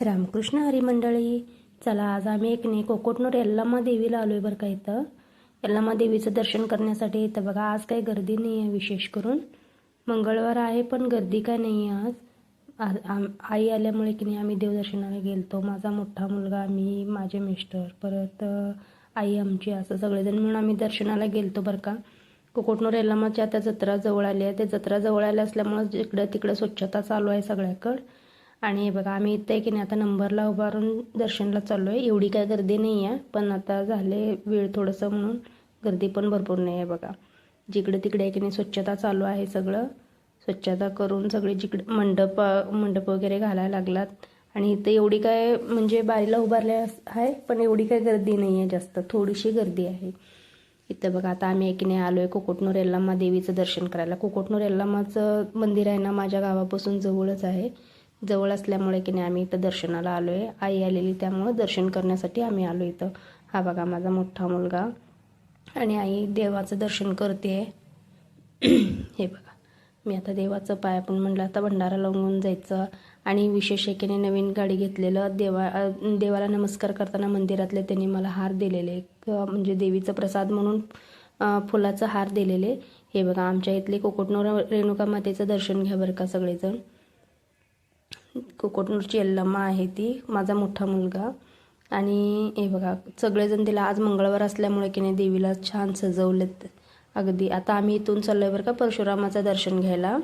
रामकृष्ण हरी मंडळी. चला आज आम्ही कोकोटनूर यल्लम्मा देवीला आलोय बरं का. इथं यल्लम्मा देवीचं दर्शन करण्यासाठी. इथं बघा आज काही गर्दी नाही आहे, विशेष करून मंगळवार आहे पण गर्दी काय नाही आहे आज. आई आल्यामुळे की नाही आम्ही देवदर्शनाला गेलतो. माझा मोठा मुलगा, मी, माझे मिस्टर, परत आई आमची, असं सगळेजण मिळून आम्ही दर्शनाला गेलतो बरं का. कोकोटनूर यल्लम्माची आता जत्रा जवळ आली आहे. ते जत्रा जवळ आली असल्यामुळं इकडं तिकडं स्वच्छता चालू आहे सगळ्याकडं. आणि बघा आम्ही इथे की नाही आता नंबरला उभारून दर्शनला चाललो आहे. एवढी काय गर्दी नाही आहे, पण आता झाले वेळ थोडंसं म्हणून गर्दी पण भरपूर नाही आहे बघा. जिकडे तिकडे आहे की नाही स्वच्छता चालू आहे. सगळं स्वच्छता करून सगळे जिकडे मंडप वगैरे घालायला लागलात. आणि इथं एवढी काय म्हणजे बारीला उभारल्या आहे, पण एवढी काय गर्दी नाही आहे जास्त, थोडीशी गर्दी आहे इथं बघा. आता आम्ही की नाही आलो आहे कोकोटनूर यल्लम्मा देवीचं दर्शन करायला. कोकोटनूर यल्लम्माचं मंदिर आहे ना माझ्या गावापासून जवळच आहे. जवळ असल्यामुळे की नाही आम्ही इथं दर्शनाला आलो आहे. आई आलेली त्यामुळं दर्शन करण्यासाठी आम्ही आलो इथं. हा बघा माझा मोठा मुलगा आणि आई देवाचं दर्शन करते आहे. हे बघा मी आता देवाचं पाय पण म्हणलं आता भंडारा लावून जायचं. आणि विशेष आहे की नाही नवीन गाडी घेतलेलं. देवाला नमस्कार करताना मंदिरातले त्यांनी मला हार दिलेले, म्हणजे देवीचं प्रसाद म्हणून फुलाचं हार दिलेले. हे बघा आमच्या इथले कोकोटनूर रेणुका मातेचं दर्शन घ्या बरं का सगळेजण. कोकोटनूरची यल्लम्मा आहे ती, माझा मोठा मुलगा. आणि हे बघा सगळेजण तिला आज मंगळवार असल्यामुळे की नाही देवीला छान सजवलेत अगदी. आता आम्ही इथून चाललोय बरं का परशुरामाचं दर्शन घ्यायला.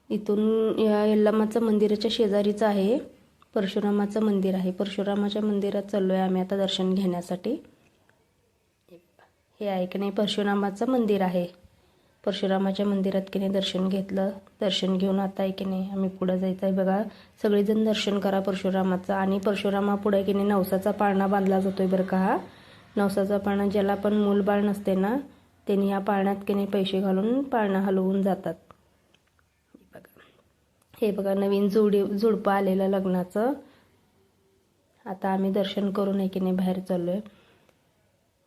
इथून यल्लम्माचं मंदिराच्या शेजारीचं आहे परशुरामाचं मंदिर आहे. परशुरामाच्या मंदिरात चाललोय आम्ही आता दर्शन घेण्यासाठी. हे आहे की नाही परशुरामाचं मंदिर आहे. परशुरामाच्या मंदिरात की नाही दर्शन घेतलं. दर्शन घेऊन आता आहे की नाही आम्ही पुढं जायचं आहे बघा. सगळेजण दर्शन करा परशुरामाचं. आणि परशुरामा पुढे की नाही नवसाचा पाळणा बांधला जातोय बरं का. हा नवसाचा पाळणा, ज्याला पण मूलबाळ नसते ना त्यांनी या पाळण्यात की नाही पैसे घालून पाळणा हलवून जातात. हे बघा नवीन जुडपं आलेलं लग्नाचं. आता आम्ही दर्शन करून आहे की नाही बाहेर चाललोय.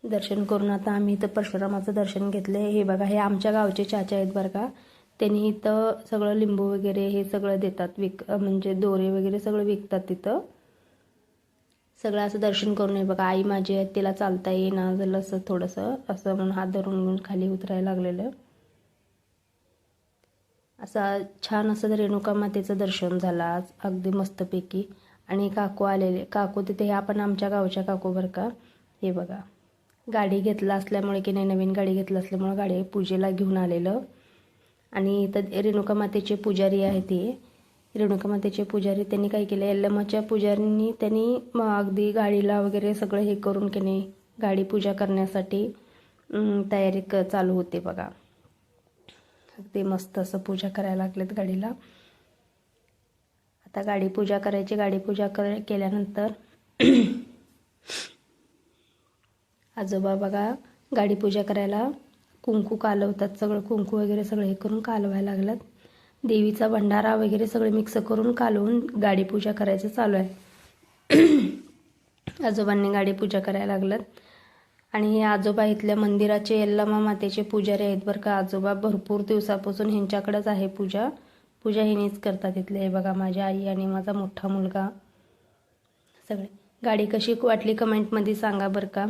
दर्शन करून आता आम्ही इथं परशुरामाचं दर्शन घेतलं. हे बघा हे आमच्या गावचे चाचा आहेत बरं का. त्यांनी इथं सगळं लिंबू वगैरे हे सगळं देतात, म्हणजे दोरे वगैरे सगळं विकतात तिथं. सगळं असं दर्शन करून आहे बघा. आई माझी आहे, तिला चालता येईना झालं असं थोडंसं असं म्हणून हात धरून खाली उतरायला लागलेलं. असं छान असं रेणुका मातेचं दर्शन झालं आज अगदी मस्तपैकी. आणि काकू आलेले, काकू तिथे ह्या पण आमच्या गावच्या काकू बरं का. हे बघा गाडी घेतला असल्यामुळे की नाही नवीन गाडी घेतलं असल्यामुळे गाडी पूजेला घेऊन आलेलं. आणि इथं रेणुका मातेचे पुजारी आहे ते. रेणुका मातेचे पुजारी त्यांनी काय केलं, यल्लम्माच्या पुजारींनी त्यांनी अगदी गाडीला वगैरे सगळं हे करून की नाही गाडी पूजा करण्यासाठी तयारी चालू होते बघा. अगदी मस्त असं पूजा करायला लागलेत गाडीला. आता गाडी पूजा करायची. गाडी पूजा केल्यानंतर आजोबा बघा गाडी पूजा करायला कुंकू कालवतात. सगळं कुंकू वगैरे सगळं हे करून कालवायला लागलात. देवीचा भंडारा वगैरे सगळे मिक्स करून कालवून गाडी पूजा करायचं चालू आहे. आजोबांनी गाडी पूजा करायला लागलात. आणि हे आजोबा इथल्या मंदिराचे यल्लम्मा मातेचे पुजारी आहेत बरं का. आजोबा भरपूर दिवसापासून ह्यांच्याकडेच आहे पूजा ह्यांनीच करतात इथले. हे बघा माझी आई आणि माझा मोठा मुलगा सगळे. गाडी कशी वाटली कमेंटमध्ये सांगा बरं का.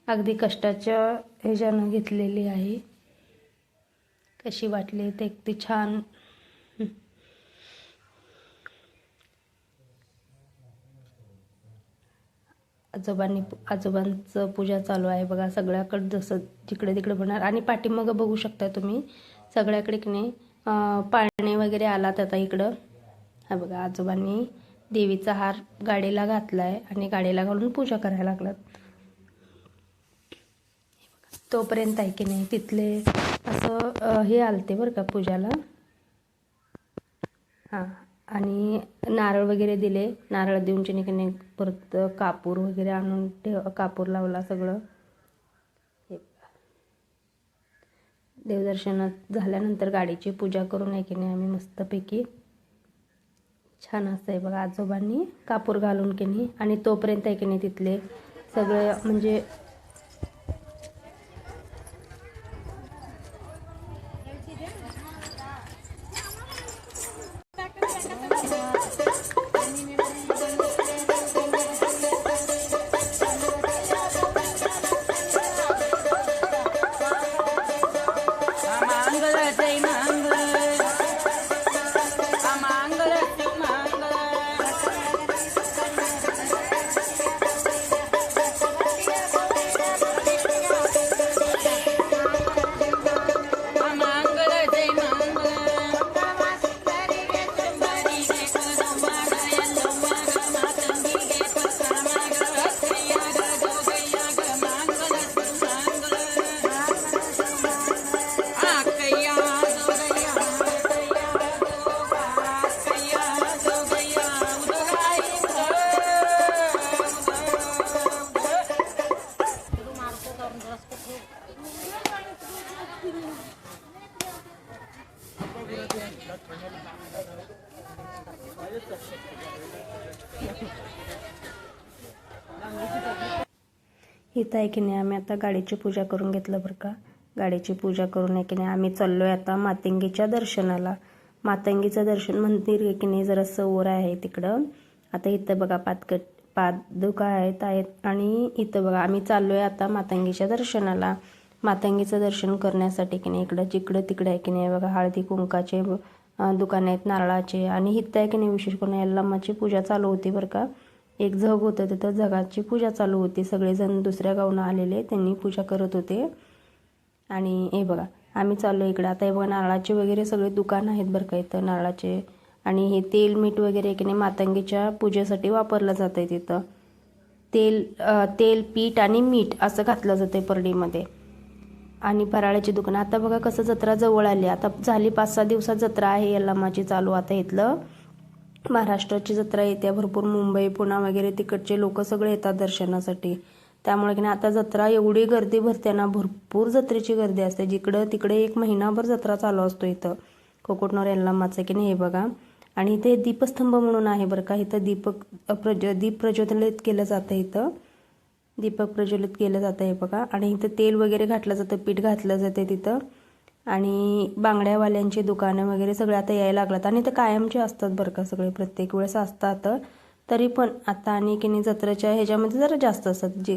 अगदी कष्टाच्या ह्याच्यानं घेतलेली आहे. कशी वाटली ते अगदी छान. आजोबांचं पूजा चालू आहे बघा सगळ्याकडं, जसं जिकडे तिकडे बनणार. आणि पाठीमागं बघू शकता तुम्ही सगळ्याकडे की नाही पाळणे वगैरे आलात आता इकडं. हा बघा आजोबांनी देवीचा हार गाडीला घातला आहे आणि गाडीला घालून पूजा करायला लागलात. तोपर्यंत आहे की नाही तिथले असं हे आलते बरं का पूजाला. हां आणि नारळ वगैरे दिले. नारळ देऊन की नाही परत कापूर वगैरे आणून कापूर लावला सगळं. हे देवदर्शनात झाल्यानंतर गाडीची पूजा करून आहे की नाही आम्ही मस्तपैकी छान असं आहे बघा. आजोबांनी कापूर घालून की नाही. आणि तोपर्यंत आहे की नाही तिथले सगळं म्हणजे इथं आहे की नाही आम्ही आता गाडीची पूजा करून घेतलं बरं का. गाडीची पूजा करून आहे की नाही आम्ही चाललोय आता मातंगीच्या दर्शनाला. मातंगीचं दर्शन मंदिर आहे की नाही जरासं वर आहे तिकडं. आता इथं बघा पादुका आहेत आणि इथं बघा आम्ही चाललोय आता मातंगीच्या दर्शनाला. मातंगीचं दर्शन करण्यासाठी की नाही इकडं जिकडं तिकडे आहे की नाही बघा हळदी कुंकाचे दुकान आहेत नारळाचे. आणि इथं आहे की नाही विशेष करून यल्लम्माची पूजा चालू होती बरं का. एक जग होतं तिथं जगाची पूजा चालू होती. सगळेजण दुसऱ्या गावून आलेले त्यांनी पूजा करत होते. आणि हे बघा आम्ही चाललो इकडं. आता हे बघा नारळाचे वगैरे सगळे दुकान आहेत बरं का इथं नारळाचे. आणि हे तेल मीठ वगैरे की नाही मातंगीच्या पूजेसाठी वापरलं जातं आहे तिथं. तेल पीठ आणि मीठ असं घातलं जातं परडीमध्ये. आणि फराळाची दुकान. आता बघा कसं जत्रा जवळ आली. आता झाली 5-6 दिवसात जत्रा आहे यल्लम्माची चालू. आता इथलं महाराष्ट्राची जत्रा येते भरपूर. मुंबई पुणा वगैरे तिकडचे लोक सगळे येतात दर्शनासाठी. त्यामुळे की नाही आता जत्रा एवढी गर्दी भरते ना, भरपूर जत्रेची गर्दी असते. जिकडं तिकडे 1 महिनाभर जत्रा चालू असतो इथं कोकोटनूर यल्लम्माचं की नाही हे बघा. आणि इथे दीपस्तंभ म्हणून आहे बरं का. इथं दीप प्रज्वलित केलं जातं. इथं दीपक प्रज्वलित केलं जातं आहे बघा. आणि इथं तेल वगैरे घातलं जातं, पीठ घातलं जाते तिथं. आणि बांगड्यावाल्यांची दुकानं वगैरे सगळे आता यायला लागतात. आणि इथं कायमचे असतात बरं का सगळे, प्रत्येक वेळेस असतात. तरी पण आता आणि की नाही जत्रेच्या ह्याच्यामध्ये जरा जास्त असतात.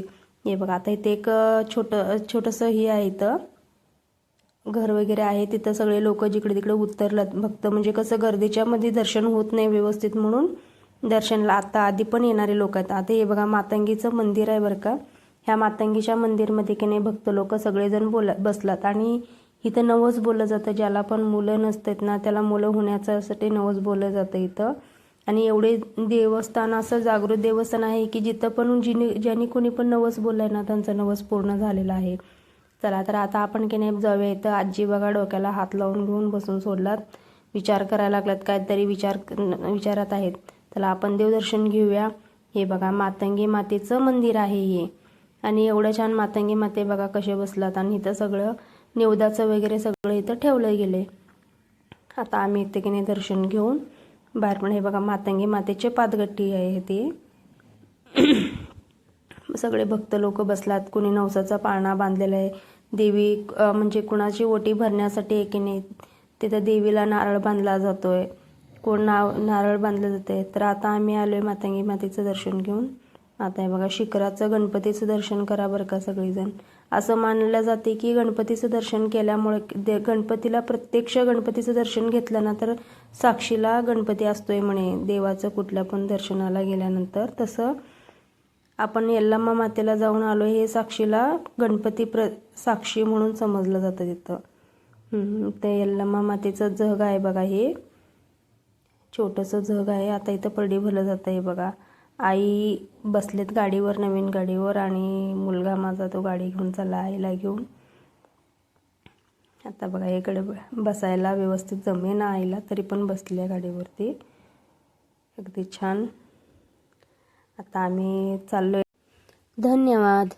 हे बघा आता इथे एक छोटंसं हे आहे इथं घर वगैरे आहे. तिथं सगळे लोक जिकडे तिकडे उतरलात. भक्त म्हणजे कसं गर्दीच्या मध्ये दर्शन होत नाही व्यवस्थित म्हणून दर्शनला आता आधी पण येणारे लोक आहेत. आता हे बघा मातंगीचं मंदिर आहे बरं का. ह्या मातंगीच्या मंदिरमध्ये की नाही भक्त लोक सगळेजण बसलात. आणि इथं नवस बोललं जातं. ज्याला पण मुलं नसतात ना त्याला मुलं होण्यासाठी नवस बोललं जातं इथं. आणि एवढे देवस्थान असं जागृत देवस्थान आहे की जिथं पण ज्यांनी कोणी पण नवस बोललाय ना त्यांचा नवस पूर्ण झालेला आहे. चला तर आता आपण की नाही जाऊया. इथं आजी बघा डोक्याला हात लावून घेऊन बसून सोडलात. विचार करायला लागलात, काहीतरी विचारात आहेत. चला आपण देवदर्शन घेऊया. हे बघा मातंगी मातेचं मंदिर आहे हे. आणि एवढं छान मातंगी माते बघा कसे बसलात. आणि इथं सगळं निवदाचं वगैरे सगळं इथं ठेवलं गेले. आता आम्ही इथे की नाही दर्शन घेऊन बाहेर पण हे बघा मातंगी मातेचे पादगट्टी आहे ती. सगळे भक्त लोक बसलात. कुणी नवसाचा पाळणा बांधलेला आहे. देवी म्हणजे कुणाची ओटी भरण्यासाठी की नाही तिथं देवीला नारळ बांधला जातोय. कोण नारळ बांधलं जाते. तर आता आम्ही आलोय मातंगी मातेचं दर्शन घेऊन. आता हे बघा शिखराचं गणपतीचं दर्शन करा बरं का सगळीजण. असं मानलं जाते की गणपतीचं दर्शन केल्यामुळे गणपतीला प्रत्यक्ष गणपतीचं दर्शन घेतलं ना तर साक्षीला गणपती असतोय म्हणे देवाचं कुठल्या पण दर्शनाला गेल्यानंतर. तसं आपण यल्लम्मा मातेला जाऊन आलो हे साक्षीला गणपती साक्षी म्हणून समजलं जातं तिथं. ते यल्लम्मा मातेचं जग आहे बघा. हे छोटंसं जग आहे. आता इथं परडी भरलं जातं आहे बघा. आई बसलेत गाडीवर, नवीन गाडीवर. आणि मुलगा माझा तो गाडी घेऊन चालला आईला घेऊन. आता बघा इकडे बसायला व्यवस्थित जमेना आईला तरी पण बसल्या गाडीवरती अगदी छान. आता आम्ही चाललोय. धन्यवाद.